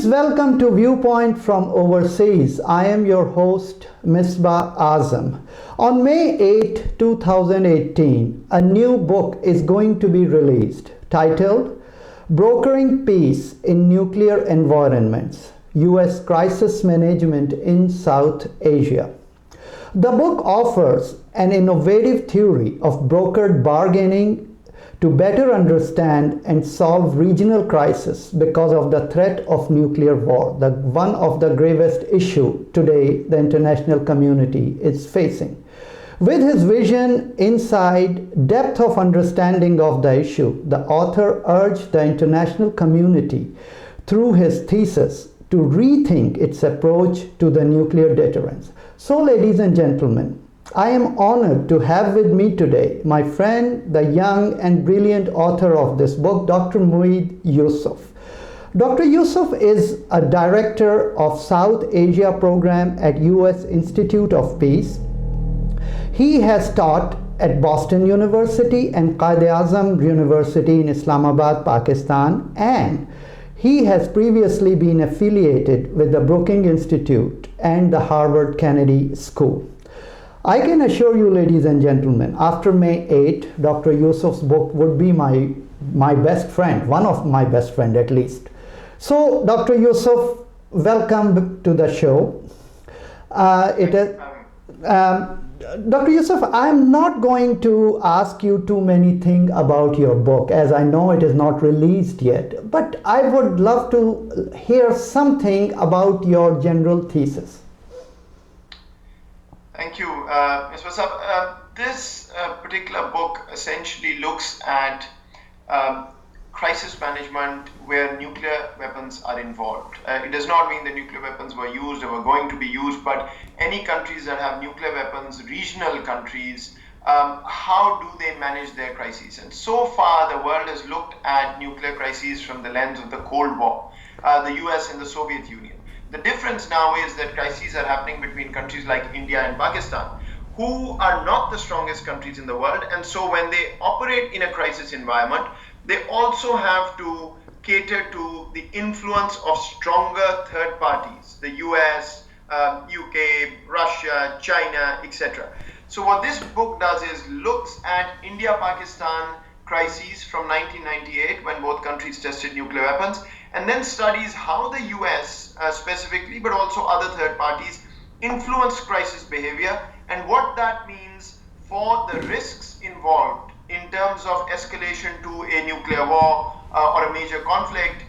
welcome to Viewpoint from Overseas. I am your host, Misbah Azam. On May 8, 2018, a new book is going to be released titled Brokering Peace in Nuclear Environments, US Crisis Management in South Asia. The book offers an innovative theory of brokered bargaining to better understand and solve regional crises because of the threat of nuclear war, one of the gravest issue today the international community is facing. With his vision, insight, depth of understanding of the issue, the author urged the international community through his thesis to rethink its approach to the nuclear deterrence. So, ladies and gentlemen, I am honored to have with me today my friend, the young and brilliant author of this book, Dr. Moeed Yusuf. Dr. Yusuf is a director of South Asia program at US Institute of Peace. He has taught at Boston University and Moeed Azam University in Islamabad, Pakistan, and he has previously been affiliated with the Brookings Institute and the Harvard Kennedy School. I can assure you, ladies and gentlemen, after May 8, Dr. Yusuf's book would be my best friend, one of my best friend at least. So, Dr. Yusuf, welcome to the show. Dr. Yusuf, I'm not going to ask you too many things about your book, as I know it is not released yet, but I would love to hear something about your general thesis. Thank you, Ms. Wasab. This particular book essentially looks at crisis management where nuclear weapons are involved. It does not mean that nuclear weapons were used or were going to be used, but any countries that have nuclear weapons, regional countries, how do they manage their crises? And so far, the world has looked at nuclear crises from the lens of the Cold War, the US and the Soviet Union. The difference now is that crises are happening between countries like India and Pakistan, who are not the strongest countries in the world. And so when they operate in a crisis environment, they also have to cater to the influence of stronger third parties, the US, UK, Russia, China, etc. So what this book does is looks at India-Pakistan crises from 1998 when both countries tested nuclear weapons, and then studies how the US specifically, but also other third parties, influence crisis behavior and what that means for the risks involved in terms of escalation to a nuclear war or a major conflict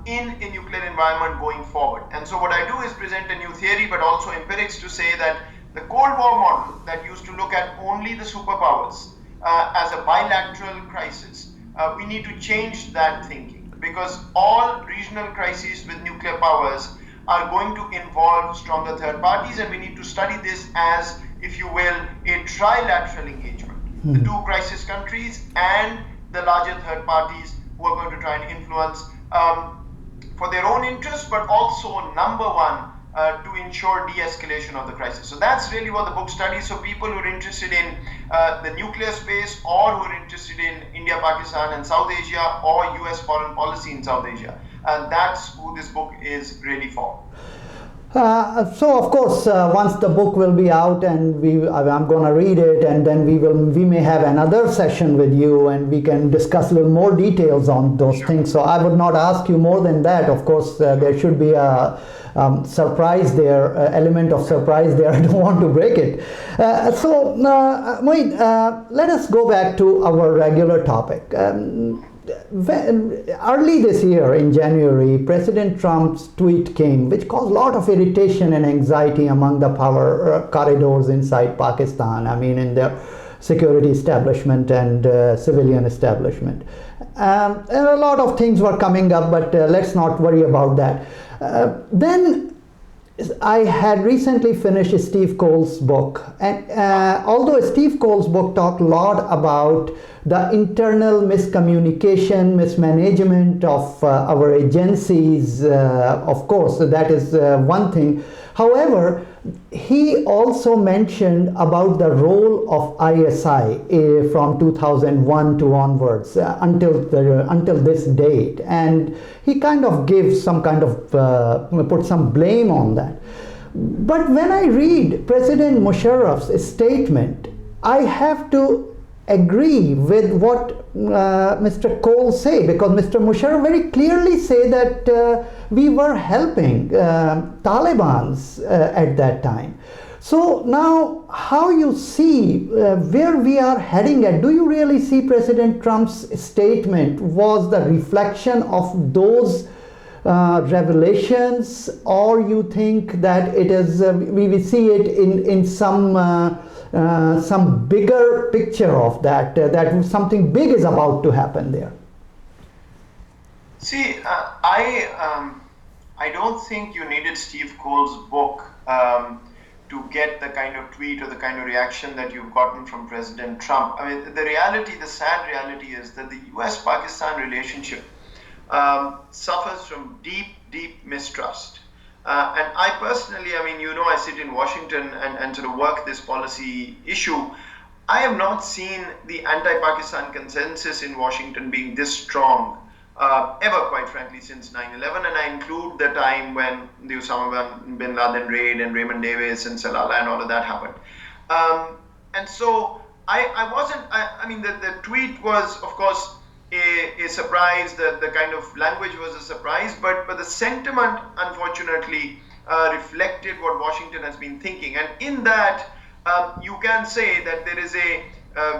in a nuclear environment going forward. And so what I do is present a new theory, but also empirics to say that the Cold War model that used to look at only the superpowers as a bilateral crisis, we need to change that thinking, because all regional crises with nuclear powers are going to involve stronger third parties, and we need to study this as, if you will, a trilateral engagement. The two crisis countries and the larger third parties who are going to try and influence for their own interests, but also number one, to ensure de-escalation of the crisis. So that's really what the book studies. So people who are interested in the nuclear space, or who are interested in India, Pakistan and South Asia, or US foreign policy in South Asia, that's who this book is really for. So of course, once the book will be out and I'm going to read it, and then we may have another session with you and we can discuss a little more details on those things. So I would not ask you more than that. Of course, there should be a surprise there, element of surprise there. I don't want to break it. Moeed, let us go back to our regular topic. Early this year in January, President Trump's tweet came, which caused a lot of irritation and anxiety among the power corridors inside Pakistan. I mean, in the security establishment and civilian establishment. And a lot of things were coming up, but let's not worry about that. Then I had recently finished Steve Cole's book, and although Steve Cole's book talked a lot about the internal miscommunication, mismanagement of our agencies. Of course, that is one thing. However, he also mentioned about the role of ISI from 2001 to onwards until this date, and he kind of gives some kind of put some blame on that. But when I read President Musharraf's statement, I have to agree with what Mr. Cole say, because Mr. Musharraf very clearly say that we were helping Taliban's at that time. So now, how you see where we are heading at? Do you really see President Trump's statement was the reflection of those revelations, or you think that it is we will see it in some bigger picture of that that something big is about to happen there? See, I don't think you needed Steve Cole's book to get the kind of tweet or the kind of reaction that you've gotten from President Trump. I mean, the sad reality is that the US-Pakistan relationship suffers from deep mistrust. And I personally, I mean, I sit in Washington and sort of work this policy issue. I have not seen the anti-Pakistan consensus in Washington being this strong ever, quite frankly, since 9/11. And I include the time when the Osama bin Laden raid and Raymond Davis and Salalah and all of that happened. And so I mean, the tweet was, of course, a surprise. The kind of language was a surprise, but the sentiment, unfortunately, reflected what Washington has been thinking. And in that, you can say that there is a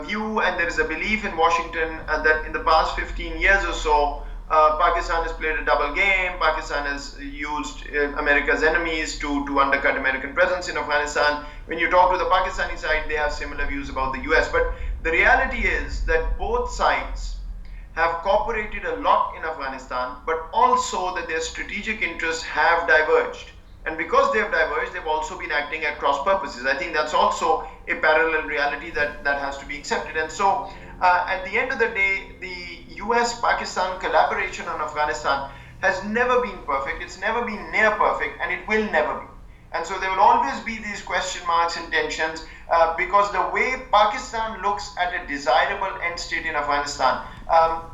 view and there is a belief in Washington that in the past 15 years or so, Pakistan has played a double game. Pakistan has used America's enemies to undercut American presence in Afghanistan. When you talk to the Pakistani side, they have similar views about the US. But the reality is that both sides have cooperated a lot in Afghanistan, but also that their strategic interests have diverged. And because they have diverged, they've also been acting at cross purposes. I think that's also a parallel reality that has to be accepted. And so at the end of the day, the US-Pakistan collaboration on Afghanistan has never been perfect. It's never been near perfect, and it will never be. And so there will always be these question marks and tensions because the way Pakistan looks at a desirable end state in Afghanistan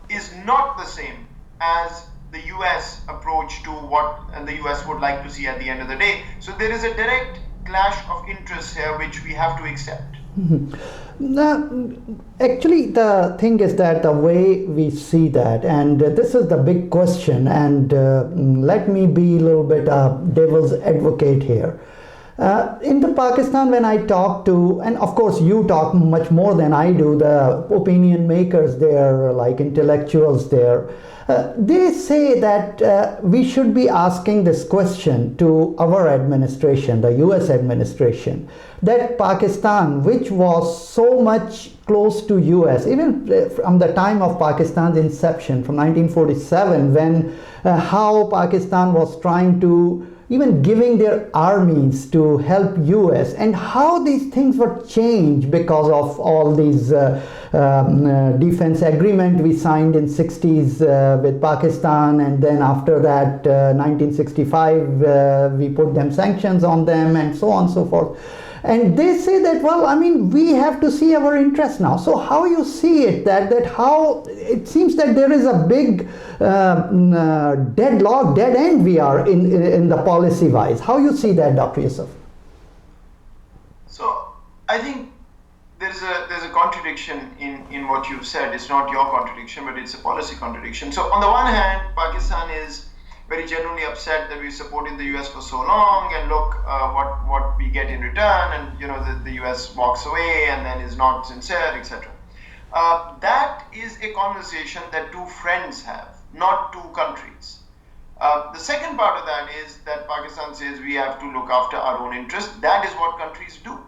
is not the same as the US approach to what the US would like to see at the end of the day. So there is a direct clash of interests here which we have to accept. Now, actually, the thing is that the way we see that, and this is the big question, and let me be a little bit devil's advocate here. In the Pakistan, when I talk to, and of course you talk much more than I do, the opinion makers there, like intellectuals there, they say that we should be asking this question to our administration, the US administration, that Pakistan, which was so much close to US, even from the time of Pakistan's inception, from 1947, when how Pakistan was trying to even giving their armies to help US, and how these things were changed because of all these defense agreement we signed in 60s with Pakistan, and then after that 1965 we put them sanctions on them and so on and so forth. And they say that, well, I mean, we have to see our interest now. So how you see it, that how it seems that there is a big deadlock, dead end we are in the policy wise. How you see that, Dr. Yusuf? So I think there's a contradiction in what you've said. It's not your contradiction, but it's a policy contradiction. So on the one hand, Pakistan is very genuinely upset that we supported the US for so long, and look what we get in return, and the US walks away and then is not sincere, etc. That is a conversation that two friends have, not two countries. The second part of that is that Pakistan says we have to look after our own interests. That is what countries do.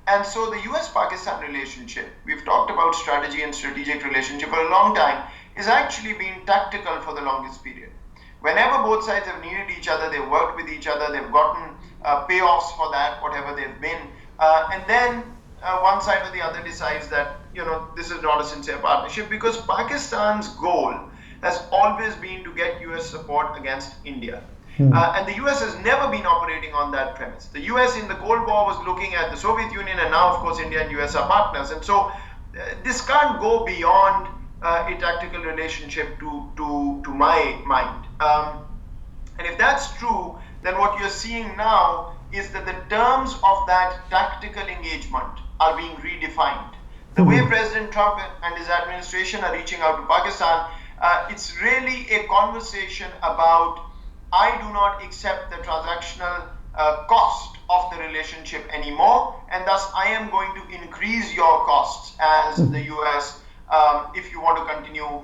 And so the US-Pakistan relationship, we've talked about strategy and strategic relationship for a long time, is actually been tactical for the longest period. Whenever both sides have needed each other, they've worked with each other, they've gotten payoffs for that, whatever they've been. And then one side or the other decides that, this is not a sincere partnership, because Pakistan's goal has always been to get US support against India. And the US has never been operating on that premise. The US in the Cold War was looking at the Soviet Union, and now, of course, India and US are partners. And so this can't go beyond a tactical relationship to my mind. And if that's true, then what you're seeing now is that the terms of that tactical engagement are being redefined. The way President Trump and his administration are reaching out to Pakistan, it's really a conversation about, I do not accept the transactional cost of the relationship anymore, and thus I am going to increase your costs as the US if you want to continue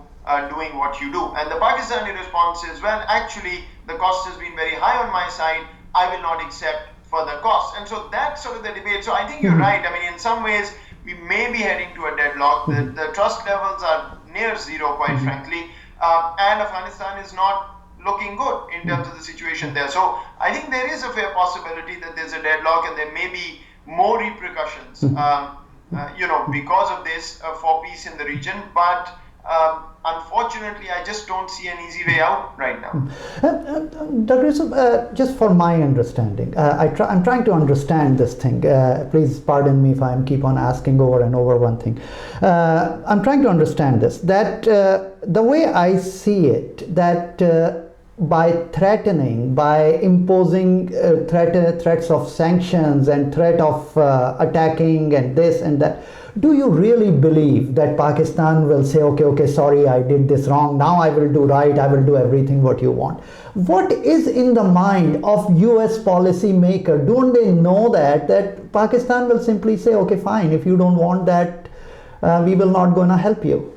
doing what you do. And the Pakistani response is, well, actually, the cost has been very high on my side. I will not accept further costs. And so that's sort of the debate. So I think you're right. I mean, in some ways, we may be heading to a deadlock. The trust levels are near zero, quite frankly. And Afghanistan is not looking good in terms of the situation there. So I think there is a fair possibility that there's a deadlock, and there may be more repercussions, because of this for peace in the region. But unfortunately, I just don't see an easy way out right now. Dr. Yusuf, just for my understanding, I'm trying to understand this thing. Please pardon me if I keep on asking over and over one thing. I'm trying to understand this, that the way I see it, that by threatening, by imposing threats of sanctions and threat of attacking and this and that, do you really believe that Pakistan will say, okay, sorry, I did this wrong, now I will do right, I will do everything what you want? What is in the mind of US policymaker? Don't they know that Pakistan will simply say, okay, fine, if you don't want that, we will not gonna help you?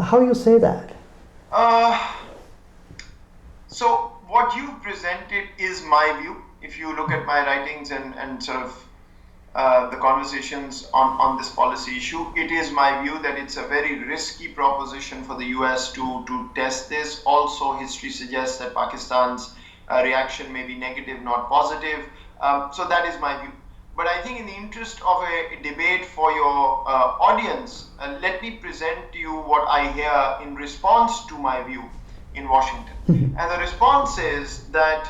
How you say that? So what you've presented is my view. If you look at my writings and sort of the conversations on this policy issue, it is my view that it's a very risky proposition for the US to test this. Also, history suggests that Pakistan's reaction may be negative, not positive. So that is my view. But I think in the interest of a debate for your audience, let me present to you what I hear in response to my view in Washington. And the response is that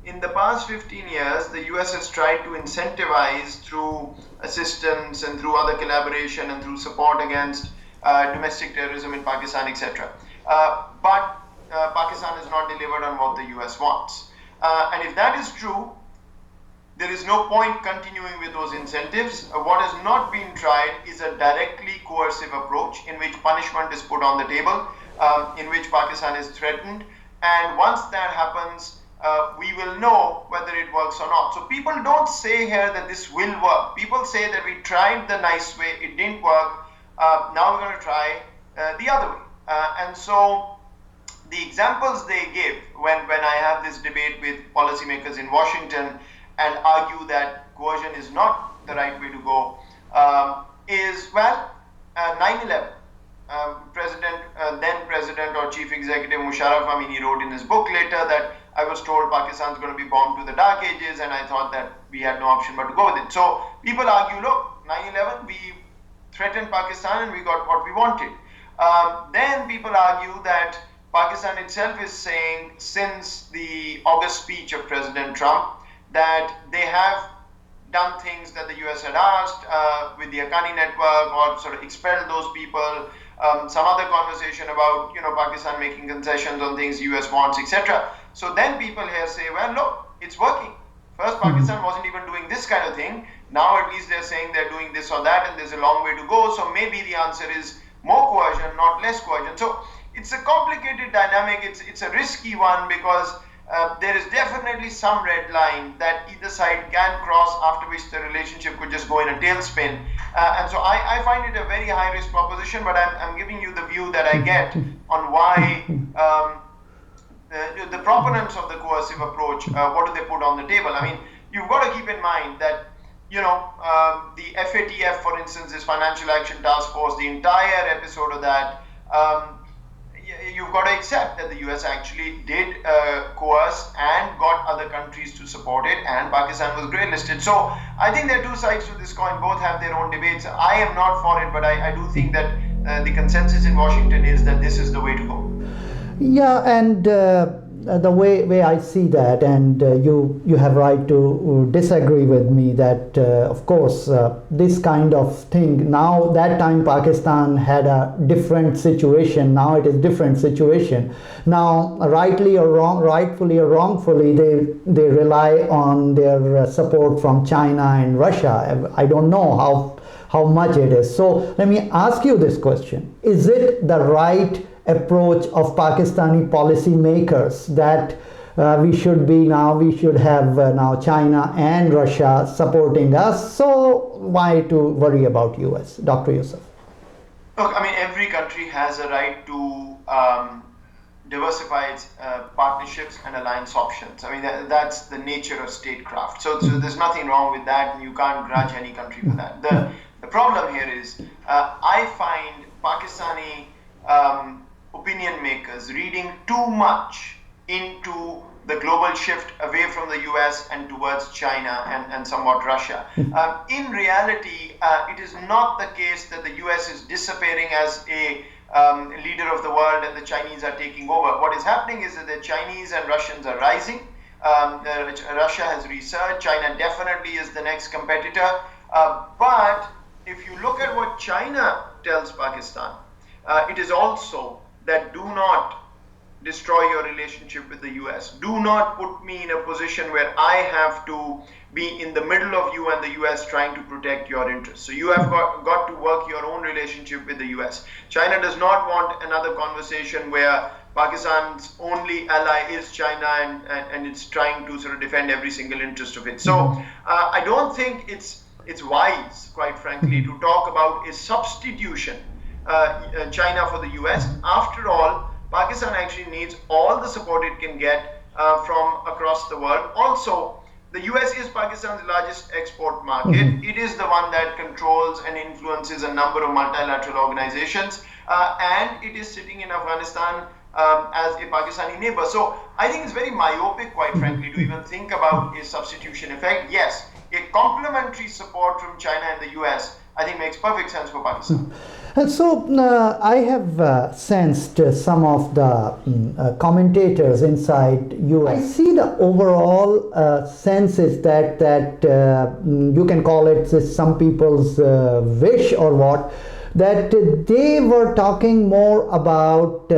in the past 15 years, the US has tried to incentivize through assistance and through other collaboration and through support against domestic terrorism in Pakistan, etc. But Pakistan has not delivered on what the US wants. And if that is true, there is no point continuing with those incentives. What has not been tried is a directly coercive approach in which punishment is put on the table, in which Pakistan is threatened. And once that happens, we will know whether it works or not. So people don't say here that this will work. People say that we tried the nice way, it didn't work. Now we're going to try the other way. And so the examples they give when I have this debate with policymakers in Washington and argue that coercion is not the right way to go is, 9/11. Then President or Chief Executive Musharraf, he wrote in his book later that I was told Pakistan's going to be bombed to the dark ages, and I thought that we had no option but to go with it. So people argue, look, 9/11, we threatened Pakistan and we got what we wanted. Then people argue that Pakistan itself is saying, since the August speech of President Trump, that they have done things that the US had asked with the Haqqani network, or sort of expelled those people. Some other conversation about Pakistan making concessions on things US wants, etc. So then people here say, well, look, it's working. First, Pakistan wasn't even doing this kind of thing. Now at least they're saying they're doing this or that, and there's a long way to go. So maybe the answer is more coercion, not less coercion. So it's a complicated dynamic. It's a risky one, because there is definitely some red line that either side can cross, after which the relationship could just go in a tailspin. And so I find it a very high-risk proposition, but I'm giving you the view that I get on why the proponents of the coercive approach, what do they put on the table? I mean, you've got to keep in mind that, the FATF, for instance, this Financial Action Task Force, the entire episode of that, you've got to accept that the US actually did coerce and got other countries to support it, and Pakistan was grey-listed. So I think there are two sides to this coin. Both have their own debates. I am not for it, but I do think that the consensus in Washington is that this is the way to go. Yeah, and the way I see that, and you have right to disagree with me that of course this kind of thing, now that time Pakistan had a different situation, now it is different situation. Now rightly or wrong, rightfully or wrongfully, they rely on their support from China and Russia. I don't know how much it is. So let me ask you this question: is it the right approach of Pakistani policymakers that we should have now China and Russia supporting us, so why to worry about US? Dr. Yusuf. Look, I mean, every country has a right to diversify its partnerships and alliance options. I mean, that's the nature of statecraft. So there's nothing wrong with that, and you can't grudge any country for that. The problem here is I find Pakistani opinion makers reading too much into the global shift away from the US and towards China and somewhat Russia. In reality, it is not the case that the US is disappearing as a leader of the world and the Chinese are taking over. What is happening is that the Chinese and Russians are rising. Russia has resurged. China definitely is the next competitor. But if you look at what China tells Pakistan, it is also that do not destroy your relationship with the US. Do not put me in a position where I have to be in the middle of you and the US trying to protect your interests. So you have got to work your own relationship with the US. China does not want another conversation where Pakistan's only ally is China and it's trying to sort of defend every single interest of it. So I don't think it's wise, quite frankly, to talk about a substitution China for the US. After all, Pakistan actually needs all the support it can get from across the world. Also, the US is Pakistan's largest export market. It is the one that controls and influences a number of multilateral organizations, and it is sitting in Afghanistan as a Pakistani neighbor. So I think it's very myopic, quite frankly, to even think about a substitution effect. Yes, a complementary support from China and the US, I think, makes perfect sense for Pakistan. And so I have sensed some of the commentators inside US. I see the overall sense is that you can call it some people's wish or what, that they were talking more about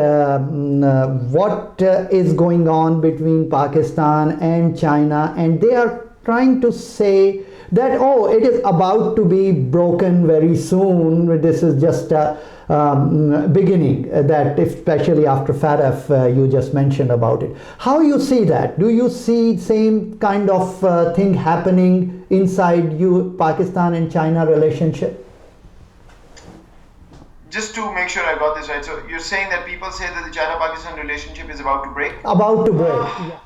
what is going on between Pakistan and China, and they are trying to say that, oh, it is about to be broken very soon. This is just a beginning, that especially after FATF you just mentioned about it. How you see that? Do you see same kind of thing happening inside Pakistan and China relationship? Just to make sure I got this right, so you're saying that people say that the China-Pakistan relationship is about to break? About to break, yeah.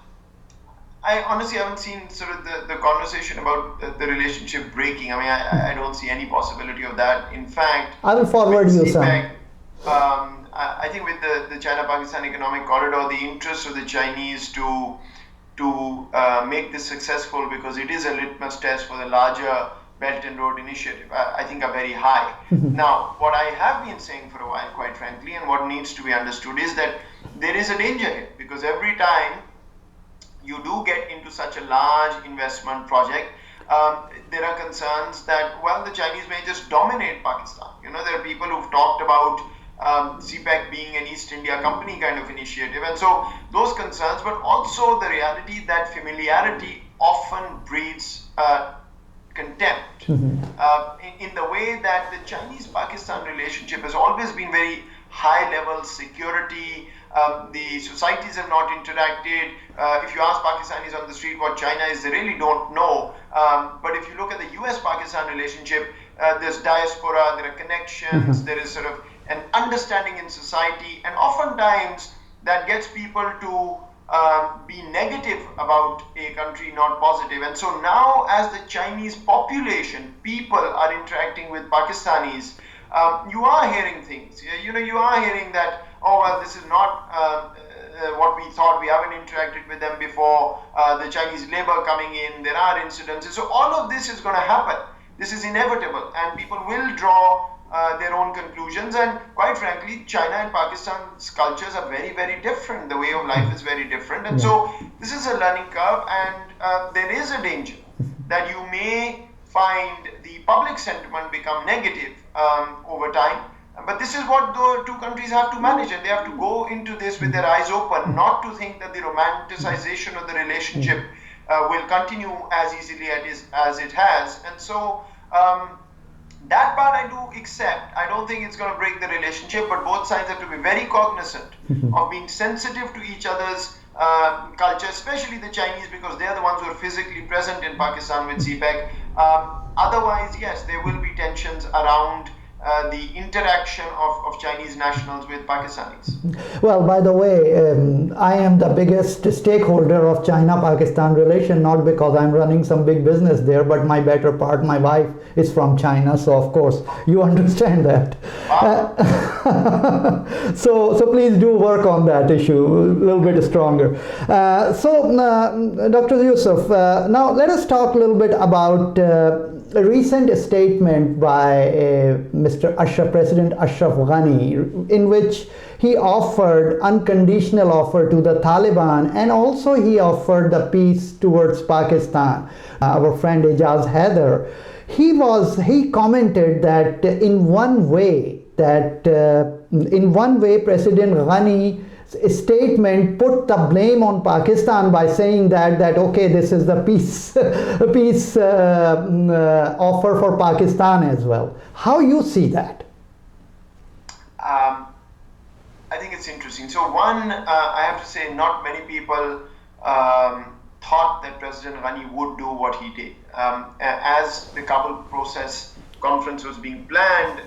I honestly haven't seen sort of the conversation about the relationship breaking. I mean, I don't see any possibility of that. In fact, I will forward you some. I think with the China-Pakistan economic corridor, the interest of the Chinese to make this successful, because it is a litmus test for the larger Belt and Road Initiative, I think are very high. Now, what I have been saying for a while, quite frankly, and what needs to be understood is that there is a danger here, because every time you do get into such a large investment project, there are concerns that, well, the Chinese may just dominate Pakistan. You know, there are people who've talked about CPEC being an East India Company kind of initiative. And so those concerns, but also the reality that familiarity often breeds contempt. In the way that the Chinese-Pakistan relationship has always been very high-level security. The societies have not interacted. If you ask Pakistanis on the street what China is, they really don't know. But if you look at the US-Pakistan relationship, there's diaspora, there are connections, there is sort of an understanding in society, and oftentimes that gets people to be negative about a country, not positive. And so now, as the Chinese population, people are interacting with Pakistanis, you are hearing things. You know, you are hearing that oh, well, this is not what we thought. We haven't interacted with them before. The Chinese labor coming in, there are incidences. So all of this is going to happen. This is inevitable, and people will draw their own conclusions. And quite frankly, China and Pakistan's cultures are very, very different. The way of life is very different. And so this is a learning curve, and there is a danger that you may find the public sentiment become negative over time. But this is what the two countries have to manage, and they have to go into this with their eyes open, not to think that the romanticization of the relationship will continue as easily as it has. And so that part I do accept. I don't think it's going to break the relationship, but both sides have to be very cognizant of being sensitive to each other's culture, especially the Chinese, because they're the ones who are physically present in Pakistan with CPEC. Otherwise, yes, there will be tensions around the interaction of Chinese nationals with Pakistanis. Well, by the way, I am the biggest stakeholder of China-Pakistan relation, not because I'm running some big business there, but my better part, my wife, is from China, so of course you understand that. So please do work on that issue a little bit stronger. Dr. Yusuf, now let us talk a little bit about a recent statement by President Ashraf Ghani, in which he offered unconditional offer to the Taliban, and also he offered the peace towards Pakistan. Our friend Ijaz Haider, he commented that in one way President Ghani statement put the blame on Pakistan by saying that okay, this is the peace offer for Pakistan as well. How you see that? I think it's interesting. So one, I have to say, not many people thought that President Ghani would do what he did. As the Kabul process conference was being planned,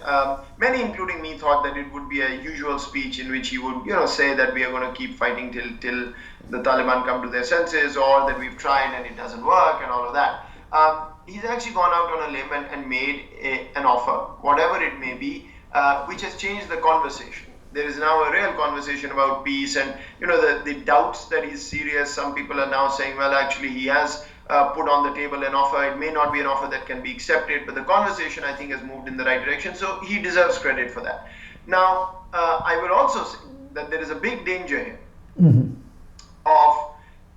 many, including me, thought that it would be a usual speech in which he would, say that we are going to keep fighting till the Taliban come to their senses, or that we've tried and it doesn't work, and all of that. He's actually gone out on a limb and made an offer, whatever it may be, which has changed the conversation. There is now a real conversation about peace, and the doubts that he's serious. Some people are now saying, well, actually he has put on the table an offer. It may not be an offer that can be accepted, but the conversation, I think, has moved in the right direction. So he deserves credit for that. Now, I will also say that there is a big danger here of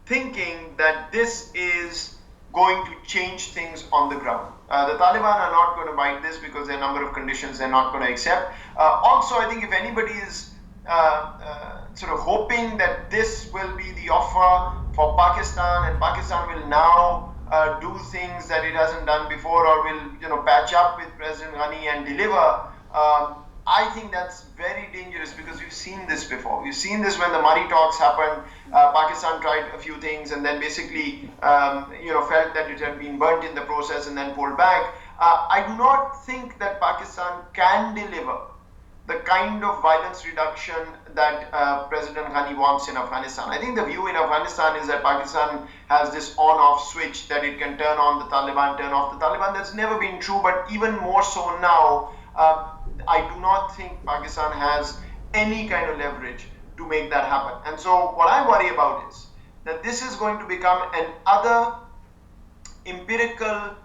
thinking that this is going to change things on the ground. The Taliban are not going to bite this because there are a number of conditions they're not going to accept. Also, I think if anybody is sort of hoping that this will be the offer for Pakistan, and Pakistan will now do things that it hasn't done before, or will patch up with President Ghani and deliver, I think that's very dangerous, because we've seen this before. We've seen this when the Murray talks happened. Pakistan tried a few things and then basically felt that it had been burnt in the process and then pulled back. I do not think that Pakistan can deliver the kind of violence reduction that President Ghani wants in Afghanistan. I think the view in Afghanistan is that Pakistan has this on-off switch, that it can turn on the Taliban, turn off the Taliban. That's never been true, but even more so now, I do not think Pakistan has any kind of leverage to make that happen. And so what I worry about is that this is going to become another empirical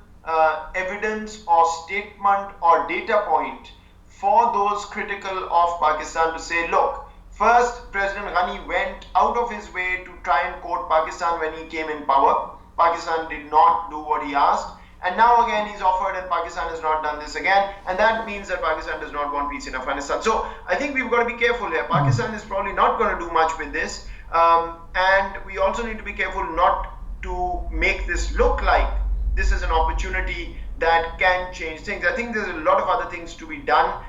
evidence or statement or data point for those critical of Pakistan to say, look, first, President Ghani went out of his way to try and court Pakistan when he came in power. Pakistan did not do what he asked. And now again he's offered, and Pakistan has not done this again. And that means that Pakistan does not want peace in Afghanistan. So I think we've got to be careful here. Pakistan is probably not going to do much with this. And we also need to be careful not to make this look like this is an opportunity that can change things. I think there's a lot of other things to be done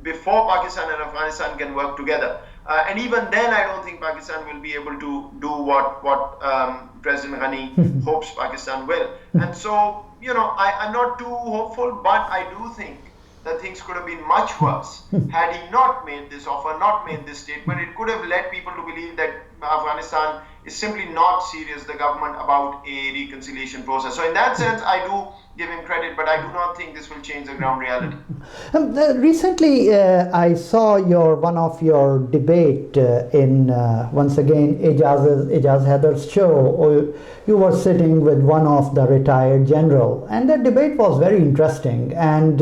before Pakistan and Afghanistan can work together. And even then, I don't think Pakistan will be able to do what President Ghani hopes Pakistan will. And so, I'm not too hopeful, but I do think that things could have been much worse had he not made this offer, not made this statement. It could have led people to believe that Afghanistan is simply not serious, the government, about a reconciliation process. So in that sense, I do give him credit, but I do not think this will change the ground reality. Recently, I saw one of your debate in once again Ijaz Haidar's show. Or you were sitting with one of the retired general, and that debate was very interesting. And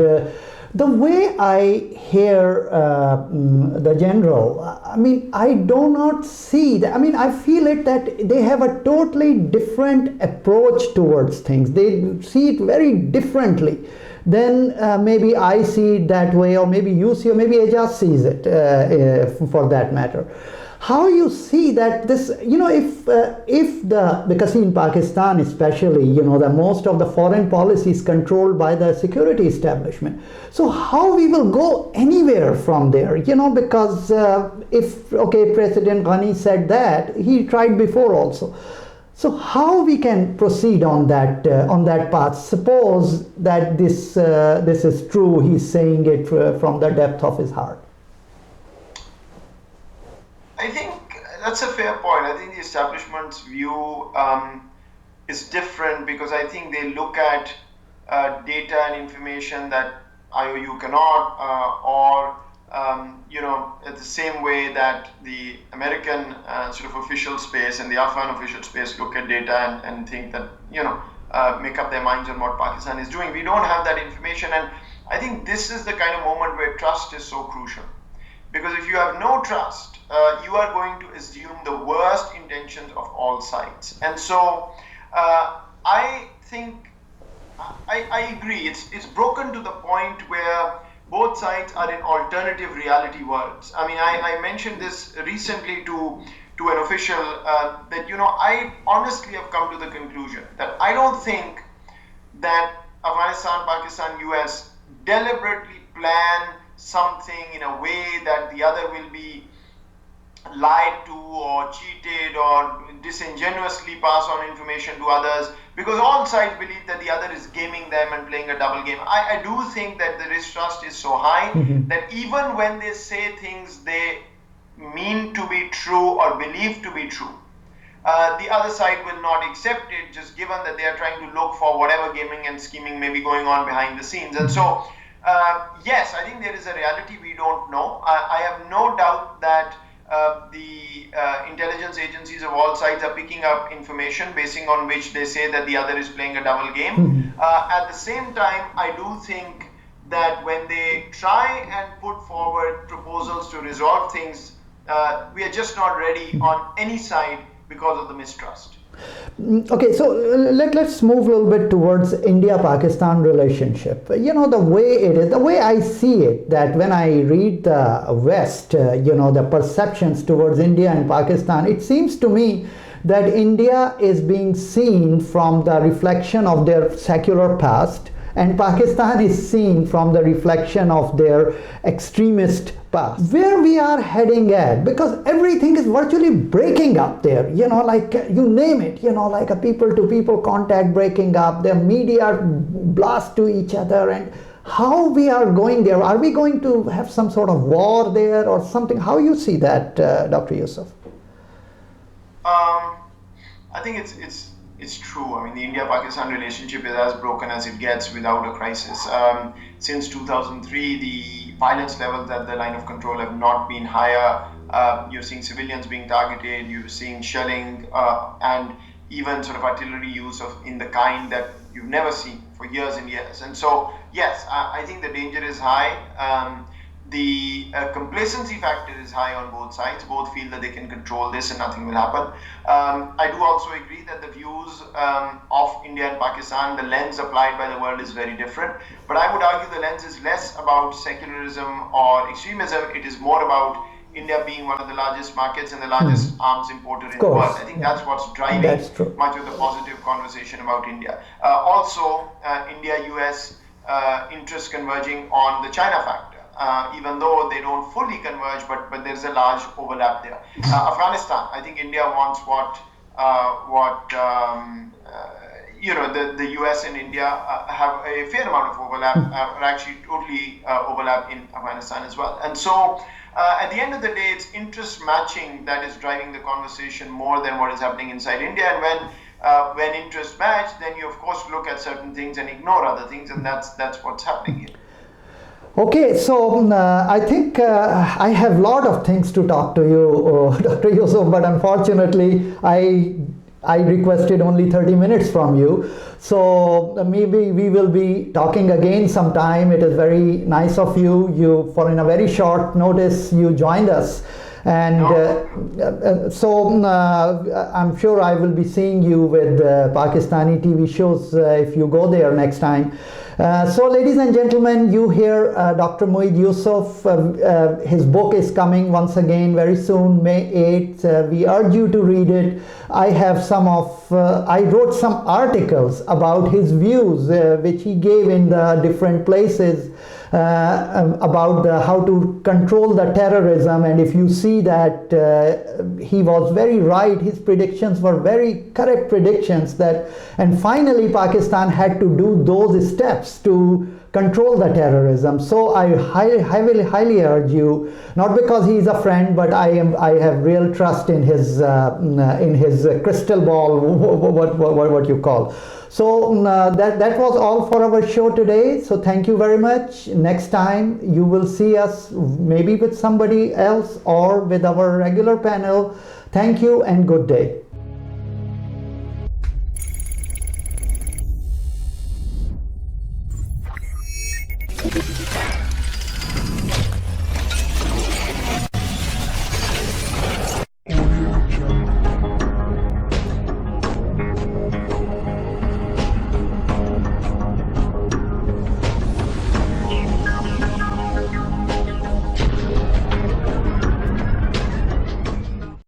the way I hear the general, I mean, I do not see that. I mean, I feel it that they have a totally different approach towards things. They see it very differently. Then maybe I see it that way, or maybe you see, or maybe Ejaz sees it for that matter. How you see that this, because in Pakistan especially, the most of the foreign policy is controlled by the security establishment. So how we will go anywhere from there, because President Ghani said that, he tried before also. So how we can proceed on that path? Suppose that this is true. He's saying it from the depth of his heart. I think that's a fair point. I think the establishment's view is different because I think they look at data and information that IOU cannot, at the same way that the American sort of official space and the Afghan official space look at data and think that, make up their minds on what Pakistan is doing. We don't have that information, and I think this is the kind of moment where trust is so crucial. Because if you have no trust, you are going to assume the worst intentions of all sides. And so I think, I agree, it's broken to the point where both sides are in alternative reality worlds. I mean, I mentioned this recently to an official that, I honestly have come to the conclusion that I don't think that Afghanistan, Pakistan, US deliberately plan something in a way that the other will be lied to or cheated or disingenuously pass on information to others, because all sides believe that the other is gaming them and playing a double game. I do think that the mistrust is so high that even when they say things they mean to be true or believe to be true, the other side will not accept it, just given that they are trying to look for whatever gaming and scheming may be going on behind the scenes. And so yes, I think there is a reality we don't know. I have no doubt that the intelligence agencies of all sides are picking up information basing on which they say that the other is playing a double game. At the same time, I do think that when they try and put forward proposals to resolve things, we are just not ready on any side because of the mistrust. Okay, so let's move a little bit towards India-Pakistan relationship. The way it is, the way I see it, that when I read the West, the perceptions towards India and Pakistan, it seems to me that India is being seen from the reflection of their secular past, and Pakistan is seen from the reflection of their extremist past. Where we are heading at, because everything is virtually breaking up there, like you name it, like a people-to-people contact breaking up, the media blast to each other, and how we are going there. Are we going to have some sort of war there or something? How you see that, Dr. Yusuf? I think it's true. I mean, the India-Pakistan relationship is as broken as it gets without a crisis. Since 2003, the violence levels at the line of control have not been higher. You're seeing civilians being targeted, you're seeing shelling, and even sort of artillery use in the kind that you've never seen for years and years. And so, yes, I think the danger is high. The complacency factor is high on both sides. Both feel that they can control this and nothing will happen. I do also agree that the views of India and Pakistan, the lens applied by the world is very different. But I would argue the lens is less about secularism or extremism. It is more about India being one of the largest markets and the largest arms importer in the world. I think that's what's driving much of the positive conversation about India. Also, India-US interests converging on the China factor. Even though they don't fully converge, but there's a large overlap there. Afghanistan, I think India wants the US and India have a fair amount of overlap, or actually totally overlap in Afghanistan as well. And so At the end of the day, it's interest matching that is driving the conversation more than what is happening inside India. And when interests match, then you of course look at certain things and ignore other things, and that's what's happening here. Okay, so I think I have a lot of things to talk to you, Dr. Yusuf, but unfortunately I requested only 30 minutes from you. So maybe we will be talking again sometime. It is very nice of you. For in a very short notice, you joined us. And so I'm sure I will be seeing you with Pakistani TV shows if you go there next time. So ladies and gentlemen, you hear Dr. Moeed Yusuf. His book is coming once again very soon, May 8th. We urge you to read it. I wrote some articles about his views which he gave in the different places about how to control the terrorism, and if you see that he was very right, his predictions were very correct predictions, and finally Pakistan had to do those steps to control the terrorism. So I highly urge you, not because he is a friend, but I have real trust in his crystal ball, what you call. So that was all for our show today. So thank you very much. Next time you will see us maybe with somebody else or with our regular panel. Thank you and good day.